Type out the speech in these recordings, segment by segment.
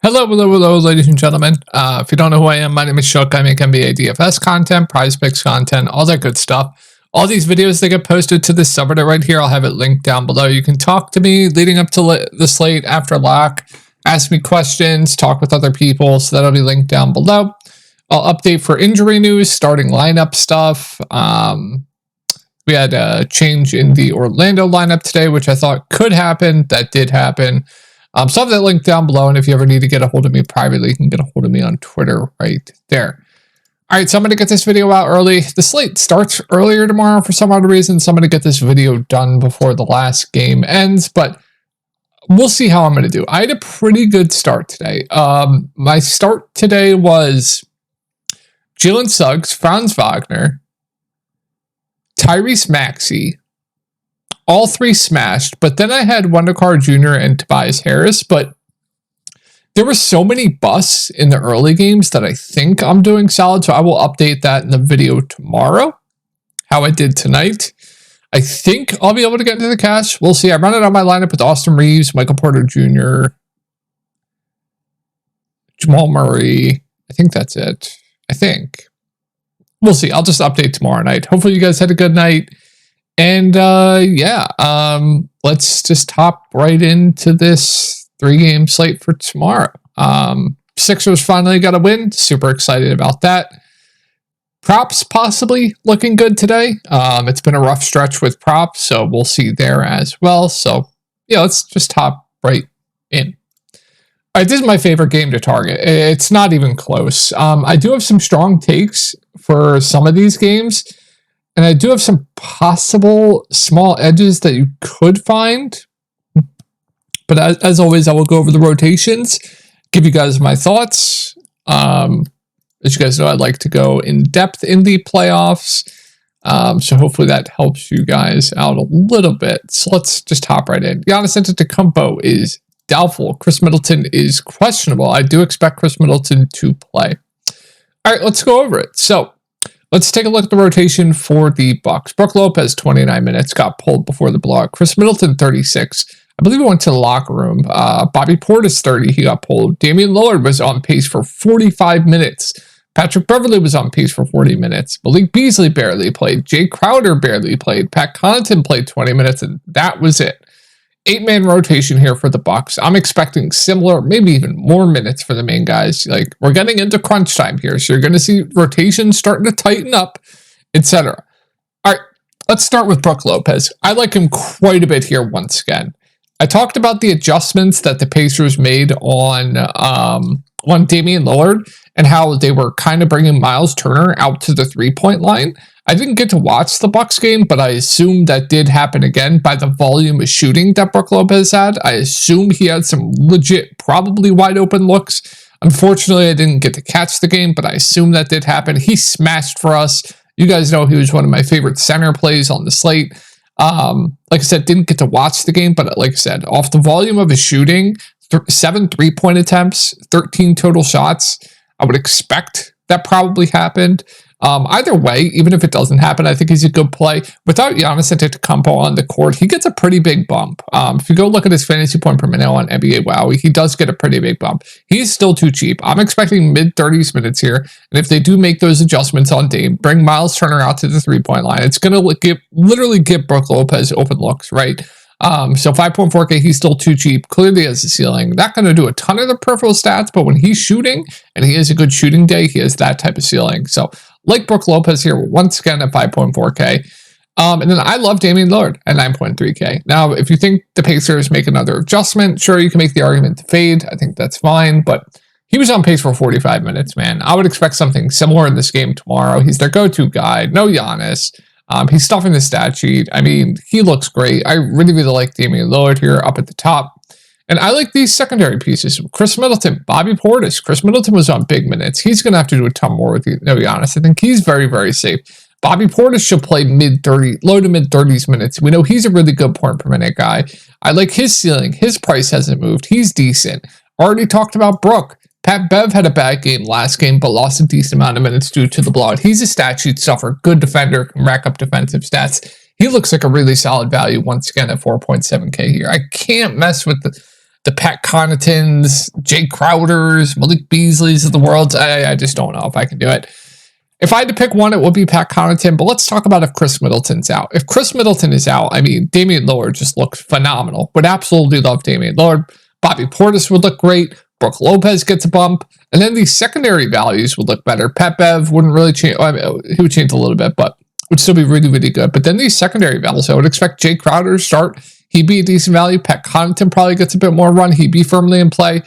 Hello, ladies and gentlemen. If you don't know who I am, my name is Shook. I make NBA DFS content, prize picks content, all that good stuff. All these videos, they get posted to this subreddit right here. I'll have it linked down below. You can talk to me leading up to the slate after lock, ask me questions, talk with other people. So that'll be linked down below. I'll update for injury news, starting lineup stuff. We had a change in the Orlando lineup today, which I thought could happen. That did happen. So I have that link down below, and if you ever need to get a hold of me privately, you can get a hold of me on Twitter right there. All right, so I'm going to get this video out early. The slate starts earlier tomorrow for some odd reason, so I'm going to get this video done before the last game ends, but we'll see how I'm going to do. I had a pretty good start today. My start today was Jalen Suggs, Franz Wagner, Tyrese Maxey. All three smashed, but then I had Wendell Jr. and Tobias Harris, but there were so many busts in the early games that I think I'm doing solid, so I will update that in the video tomorrow, how I did tonight. I think I'll be able to get into the cash. We'll see. I run it on my lineup with Austin Reeves, Michael Porter Jr., Jamal Murray. I think that's it. I think. We'll see. I'll just update tomorrow night. Hopefully you guys had a good night. And let's just hop right into this 3-game slate for tomorrow. Sixers finally got a win. Super excited about that. Props possibly looking good today. It's been a rough stretch with props, so we'll see there as well. So yeah, let's just hop right in. All right, this is my favorite game to target. It's not even close. I do have some strong takes for some of these games. And I do have some possible small edges that you could find. But as always, I will go over the rotations, give you guys my thoughts. As you guys know, I'd like to go in depth in the playoffs. So hopefully that helps you guys out a little bit. So let's just hop right in. Giannis Antetokounmpo is doubtful. Chris Middleton is questionable. I do expect Chris Middleton to play. All right, let's go over it. So let's take a look at the rotation for the Bucks. Brook Lopez, 29 minutes, got pulled before the blowout. Chris Middleton, 36. I believe he went to the locker room. Bobby Portis, 30. He got pulled. Damian Lillard was on pace for 45 minutes. Patrick Beverley was on pace for 40 minutes. Malik Beasley barely played. Jay Crowder barely played. Pat Connaughton played 20 minutes, and that was it. 8-man rotation here for the Bucks. I'm expecting similar, maybe even more minutes for the main guys. Like, we're getting into crunch time here, so you're going to see rotations starting to tighten up, etc. All right, let's start with Brook Lopez. I like him quite a bit here once again. I talked about the adjustments that the Pacers made on Damian Lillard and how they were kind of bringing Miles Turner out to the three-point line. I didn't get to watch the Bucks game, but I assume that did happen again by the volume of shooting that Brook Lopez had. I assume he had some legit, probably wide open looks. Unfortunately, I didn't get to catch the game, but I assume that did happen. He smashed for us. You guys know he was one of my favorite center plays on the slate. Like I said, didn't get to watch the game, but like I said, off the volume of his shooting, 7 3-point attempts, 13 total shots. I would expect that probably happened. Either way, even if it doesn't happen, I think he's a good play. Without Giannis Antetokounmpo on the court, he gets a pretty big bump. If you go look at his fantasy point per minute on NBA WoW, he does get a pretty big bump. He's still too cheap. I'm expecting mid-30s minutes here. And if they do make those adjustments on Dame, bring Miles Turner out to the three-point line, it's going to literally give Brook Lopez open looks, right? So 5.4K, he's still too cheap. Clearly has a ceiling. Not going to do a ton of the peripheral stats, but when he's shooting and he has a good shooting day, he has that type of ceiling. So like Brook Lopez here, once again at 5.4K. And then I love Damian Lillard at 9.3K. Now, if you think the Pacers make another adjustment, sure, you can make the argument to fade. I think that's fine, but he was on pace for 45 minutes, man. I would expect something similar in this game tomorrow. He's their go-to guy. No Giannis. He's stuffing the stat sheet. I mean, he looks great. I really, really like Damian Lillard here up at the top. And I like these secondary pieces. Chris Middleton, Bobby Portis. Chris Middleton was on big minutes. He's going to have to do a ton more with no Giannis. I think he's very, very safe. Bobby Portis should play low to mid-30s minutes. We know he's a really good point per minute guy. I like his ceiling. His price hasn't moved. He's decent. Already talked about Brook. Pat Bev had a bad game last game, but lost a decent amount of minutes due to the blowout. He's a stat sheet stuffer, good defender, can rack up defensive stats. He looks like a really solid value once again at 4.7K here. I can't mess with the the Pat Connaughtons, Jay Crowders, Malik Beasleys of the world. I just don't know if I can do it. If I had to pick one, it would be Pat Connaughton, but let's talk about if Chris Middleton's out. If Chris Middleton is out, I mean, Damian Lillard just looks phenomenal. Would absolutely love Damian Lillard. Bobby Portis would look great. Brooke Lopez gets a bump. And then these secondary values would look better. Pat Bev wouldn't really change. I mean, he would change a little bit, but would still be really, really good. But then these secondary values, I would expect Jay Crowder to start. He'd be a decent value. Pat Connaughton probably gets a bit more run. He'd be firmly in play.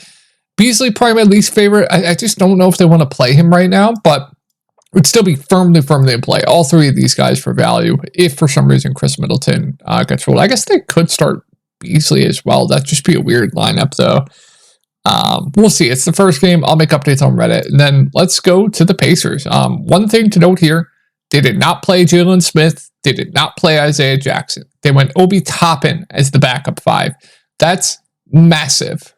Beasley, probably my least favorite. I just don't know if they want to play him right now, but would still be firmly in play. All three of these guys for value. If for some reason Chris Middleton gets ruled, I guess they could start Beasley as well. That'd just be a weird lineup though. We'll see. It's the first game. I'll make updates on Reddit. And then let's go to the Pacers. One thing to note here, they did not play Jalen Smith. They did not play Isaiah Jackson. They went Obi Toppin as the backup 5. That's massive.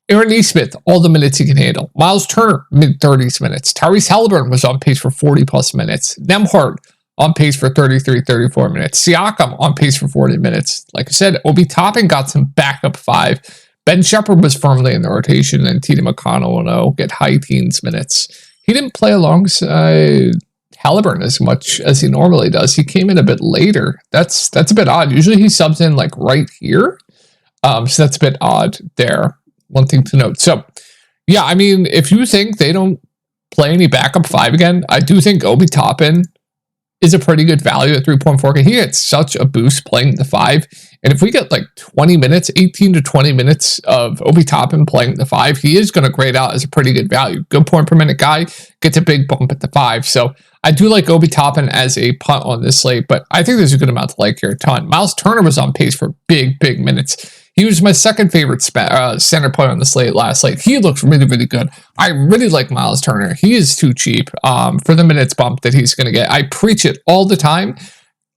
Aaron Nesmith, all the minutes he can handle. Miles Turner, mid-30s minutes. Tyrese Halliburton was on pace for 40-plus minutes. Nembhard on pace for 33, 34 minutes. Siakam on pace for 40 minutes. Like I said, Obi Toppin got some backup 5. Ben Shepherd was firmly in the rotation, and T.J. McConnell will get high teens minutes. He didn't play alongside Halliburton as much as he normally does. He came in a bit later. That's a bit odd. Usually he subs in like right here. So that's a bit odd there. One thing to note. So, yeah, I mean, if you think they don't play any backup 5 again, I do think Obi Toppin is a pretty good value at 3.4K. He gets such a boost playing the 5. And if we get like 20 minutes, 18 to 20 minutes of Obi Toppin playing the 5, he is going to grade out as a pretty good value. Good point per minute guy, gets a big bump at the 5. So I do like Obi Toppin as a punt on this slate, but I think there's a good amount to like here, a ton. Miles Turner was on pace for big minutes. He was my second favorite center player on the slate last slate. He looks really good. I really like Miles Turner. He is too cheap for the minutes bump that he's going to get. I preach it all the time.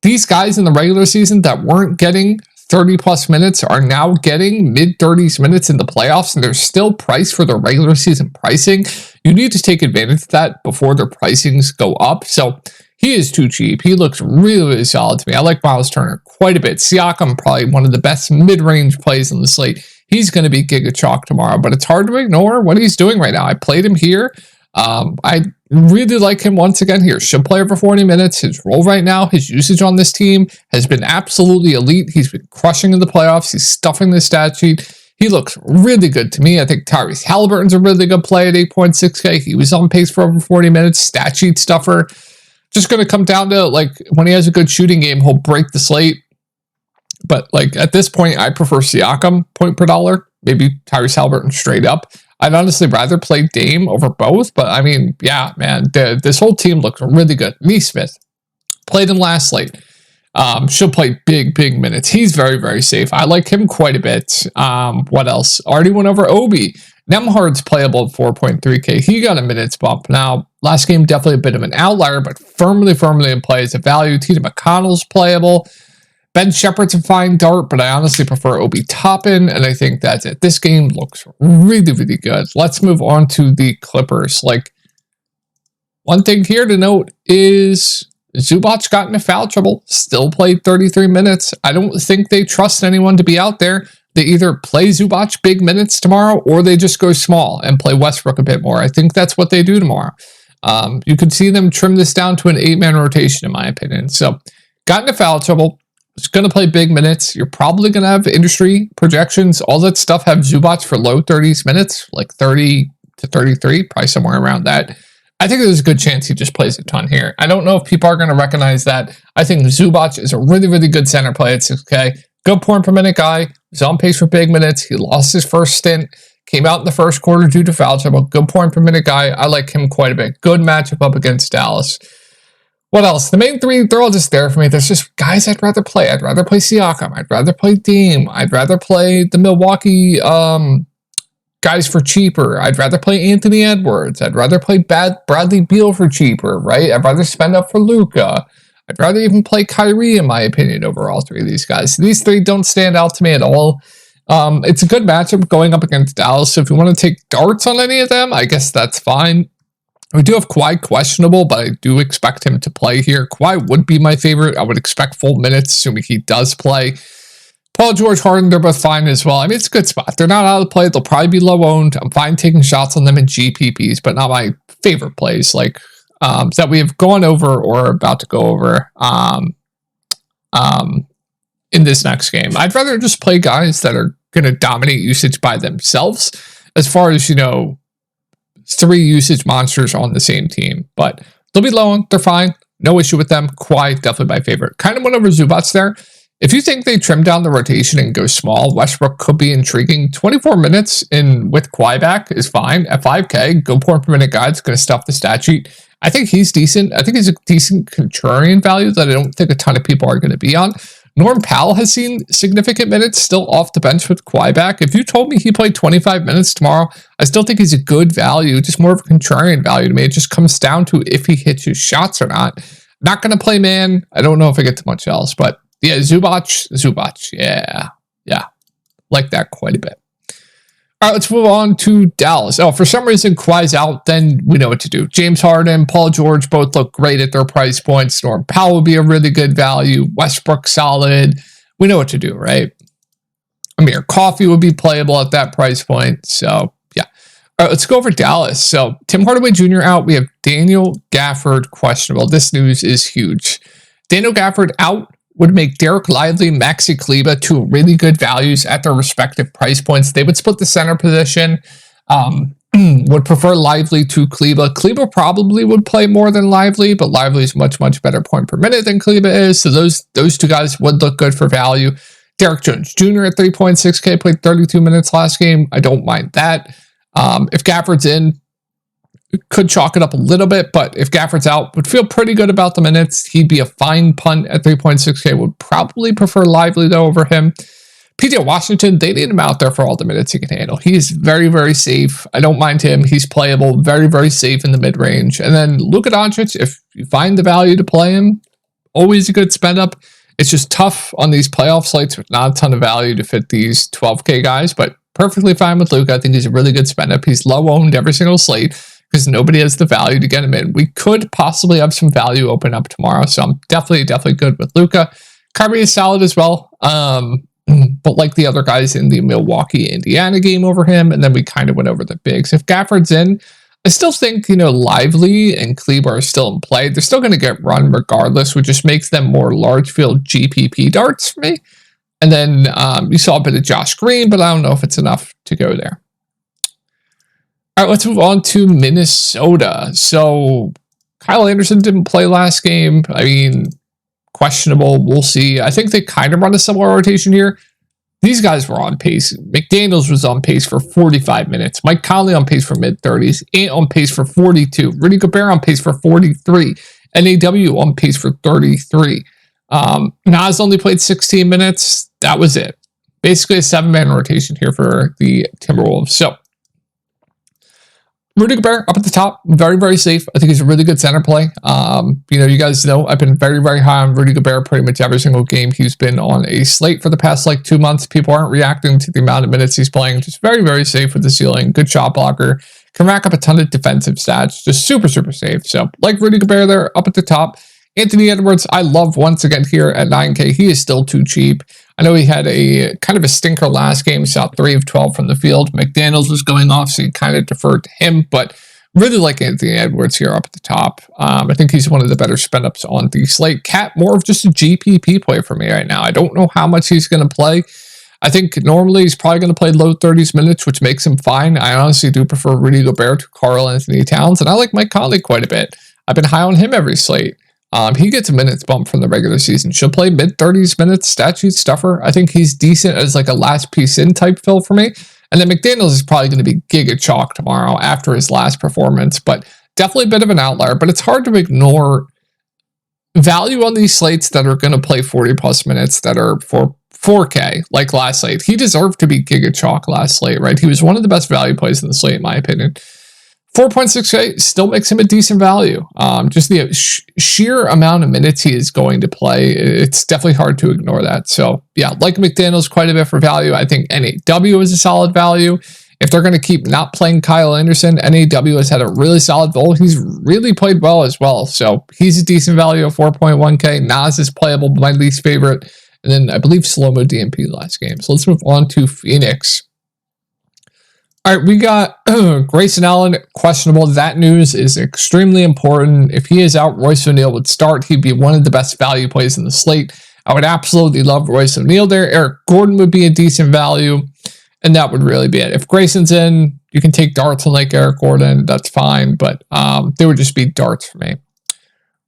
These guys in the regular season that weren't getting 30-plus minutes are now getting mid-30s minutes in the playoffs, and they're still priced for their regular season pricing. You need to take advantage of that before their pricings go up. So he is too cheap. He looks really solid to me. I like Miles Turner quite a bit. Siakam, probably one of the best mid-range plays on the slate. He's going to be giga chalk tomorrow, but it's hard to ignore what he's doing right now. I played him here. I really like him once again here. Should play over 40 minutes. His role right now, his usage on this team has been absolutely elite. He's been crushing in the playoffs. He's stuffing the stat sheet. He looks really good to me. I think Tyrese Halliburton's a really good play at 8.6K. He was on pace for over 40 minutes. Stat sheet stuffer. Just going to come down to, like, when he has a good shooting game, he'll break the slate. But, like, at this point, I prefer Siakam point per dollar. Maybe Tyrese Halliburton straight up. I'd honestly rather play Dame over both. But, I mean, yeah, man, this whole team looks really good. Nesmith played him last slate. She'll play big minutes. He's very safe. I like him quite a bit. What else? Already went over Obi. Nembhard's playable at 4.3K. He got a minutes bump. Now, last game, definitely a bit of an outlier, but firmly in play as a value. T.J. McConnell's playable. Ben Shepherd's a fine dart, but I honestly prefer Obi Toppin, and I think that's it. This game looks really good. Let's move on to the Clippers. Like, one thing here to note is Zubac got into foul trouble, still played 33 minutes. I don't think they trust anyone to be out there. They either play Zubac big minutes tomorrow, or they just go small and play Westbrook a bit more. I think that's what they do tomorrow. You could see them trim this down to an 8-man rotation, in my opinion. So, got into foul trouble. It's going to play big minutes. You're probably going to have industry projections. All that stuff have Zubac for low 30s minutes, like 30 to 33, probably somewhere around that. I think there's a good chance he just plays a ton here. I don't know if people are going to recognize that. I think Zubac is a really good center play at 6K. Good point per minute guy. He's on pace for big minutes. He lost his first stint. Came out in the first quarter due to foul trouble. Good point per minute guy. I like him quite a bit. Good matchup up against Dallas. What else? The main three, they're all just there for me. There's just guys I'd rather play. I'd rather play Siakam. I'd rather play Dame. I'd rather play the Milwaukee guys for cheaper. I'd rather play Anthony Edwards. I'd rather play Bradley Beal for cheaper, right? I'd rather spend up for Luka. I'd rather even play Kyrie, in my opinion, over all three of these guys. These three don't stand out to me at all. It's a good matchup going up against Dallas. So if you want to take darts on any of them, I guess that's fine. We do have Kawhi questionable, but I do expect him to play here. Kawhi would be my favorite. I would expect full minutes, assuming he does play. Paul George, Harden, they're both fine as well. I mean, it's a good spot. They're not out of play. They'll probably be low owned. I'm fine taking shots on them in GPPs, but not my favorite plays like that we have gone over or about to go over in this next game. I'd rather just play guys that are going to dominate usage by themselves as far as, 3 usage monsters on the same team. But they'll be low owned. They're fine. No issue with them. Kawhi, definitely my favorite. Kind of went over Zubats there. If you think they trim down the rotation and go small, Westbrook could be intriguing. 24 minutes with Kawhi back is fine. At 5K, go point per minute guy. It's going to stuff the stat sheet. I think he's decent. I think he's a decent contrarian value that I don't think a ton of people are going to be on. Norm Powell has seen significant minutes still off the bench with Kawhi back. If you told me he played 25 minutes tomorrow, I still think he's a good value, just more of a contrarian value to me. It just comes down to if he hits his shots or not. Not going to play man. I don't know if I get to much else, but yeah, Zubac. Yeah. Like that quite a bit. All right, let's move on to Dallas. Oh, for some reason, Kawhi's out, then we know what to do. James Harden, Paul George both look great at their price points. Norm Powell would be a really good value. Westbrook, solid. We know what to do, right? Amir Coffey would be playable at that price point. So, yeah. All right, let's go over Dallas. So, Tim Hardaway Jr. out. We have Daniel Gafford questionable. This news is huge. Daniel Gafford out would make Derek Lively, Maxi Kleber 2 really good values at their respective price points. They would split the center position. Would prefer Lively to Kleber. Kleber probably would play more than Lively, but Lively is much, much better point per minute than Kleber is. So those 2 guys would look good for value. Derek Jones Jr. at 3.6K played 32 minutes last game. I don't mind that. If Gafford's in, could chalk it up a little bit, but if Gafford's out, would feel pretty good about the minutes. He'd be a fine punt at 3.6K. Would probably prefer Lively, though, over him. PJ Washington, they need him out there for all the minutes he can handle. He is very, very safe. I don't mind him. He's playable, very, very safe in the mid-range. And then Luka Doncic, if you find the value to play him, always a good spend up. It's just tough on these playoff slates with not a ton of value to fit these 12K guys, but perfectly fine with Luka. I think he's a really good spend up. He's low owned every single slate, because nobody has the value to get him in. We could possibly have some value open up tomorrow, so I'm definitely good with Luka. Kyrie is solid as well, but like the other guys in the Milwaukee-Indiana game over him, and then we kind of went over the bigs. If Gafford's in, I still think, Lively and Kleber are still in play. They're still going to get run regardless, which just makes them more large field GPP darts for me. And then you saw a bit of Josh Green, but I don't know if it's enough to go there. All right, let's move on to Minnesota. So Kyle Anderson didn't play last game. I mean, questionable. We'll see. I think they kind of run a similar rotation here. These guys were on pace. McDaniels was on pace for 45 minutes. Mike Conley on pace for mid-30s. Ant on pace for 42. Rudy Gobert on pace for 43. NAW on pace for 33. Nas only played 16 minutes. That was it. Basically a 7-man rotation here for the Timberwolves. So Rudy Gobert up at the top, very, very safe. I think he's a really good center play. You guys know I've been very, very high on Rudy Gobert pretty much every single game he's been on a slate for the past 2 months. People aren't reacting to the amount of minutes he's playing. Just very, very safe with the ceiling. Good shot blocker. Can rack up a ton of defensive stats. Just super, super safe. So like Rudy Gobert there up at the top. Anthony Edwards, I love once again here at 9K. He is still too cheap. I know he had a kind of a stinker last game. He shot 3 of 12 from the field. McDaniels was going off, so he kind of deferred to him. But really like Anthony Edwards here up at the top. I think he's one of the better spend ups on the slate. Cat, more of just a GPP play for me right now. I don't know how much he's going to play. I think normally he's probably going to play low 30s minutes, which makes him fine. I honestly do prefer Rudy Gobert to Karl Anthony Towns, and I like Mike Conley quite a bit. I've been high on him every slate. He gets a minutes bump from the regular season. She'll play mid-30s minutes, stat sheet stuffer. I think he's decent as like a last piece in type fill for me. And then McDaniels is probably going to be giga chalk tomorrow after his last performance, but definitely a bit of an outlier. But it's hard to ignore value on these slates that are going to play 40 plus minutes that are for 4K, like last slate. He deserved to be giga chalk last slate, right? He was one of the best value plays in the slate, in my opinion. 4.6K still makes him a decent value. Just the sheer amount of minutes he is going to play, it's definitely hard to ignore that. So, yeah, like McDaniels quite a bit for value. I think NAW is a solid value. If they're going to keep not playing Kyle Anderson, NAW has had a really solid goal. He's really played well as well. So, he's a decent value of 4.1K. Nas is playable, but my least favorite. and then I believe slow-mo DMP last game. So let's move on to Phoenix. All right, we got Grayson Allen questionable. That news is extremely important. If he is out, Royce O'Neal would start. He'd be one of the best value plays in the slate. I would absolutely love Royce O'Neal there. Eric Gordon would be a decent value, and that would really be it. If Grayson's in, you can take darts on like Eric Gordon. That's fine, but they would just be darts for me.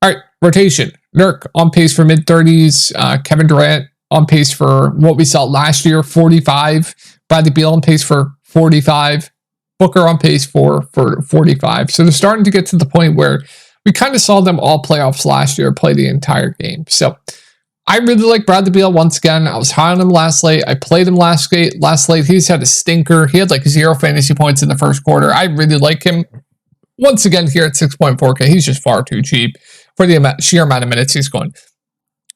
All right, rotation. Nurk on pace for mid-30s. Kevin Durant on pace for what we saw last year, 45. Bradley Beal on pace for 45. Booker on pace for 45. So they're starting to get to the point where we kind of saw them all playoffs last year play the entire game. So I really like Bradley Beal once again. I was high on him last slate. I played him last slate. He's had a stinker. He had like 0 fantasy points in the first quarter. I really like him. Once again, here at 6.4K, he's just far too cheap for the sheer amount of minutes he's going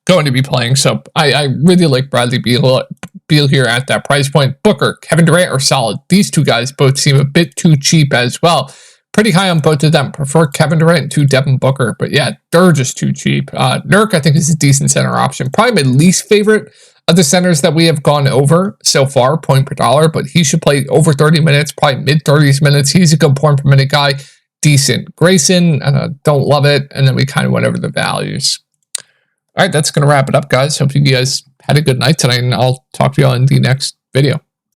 to be playing. So I really like Bradley Beal here at that price point. Booker, Kevin Durant are solid. These two guys both seem a bit too cheap as well. Pretty high on both of them. Prefer Kevin Durant to Devin Booker, but yeah, they're just too cheap. Nurk, I think, is a decent center option. Probably my least favorite of the centers that we have gone over so far, point per dollar, but he should play over 30 minutes, probably mid-30s minutes. He's a good point per minute guy. Decent. Grayson, don't love it. And then we kind of went over the values. All right, that's going to wrap it up, guys. Hope you guys had a good night tonight, and I'll talk to you all in the next video.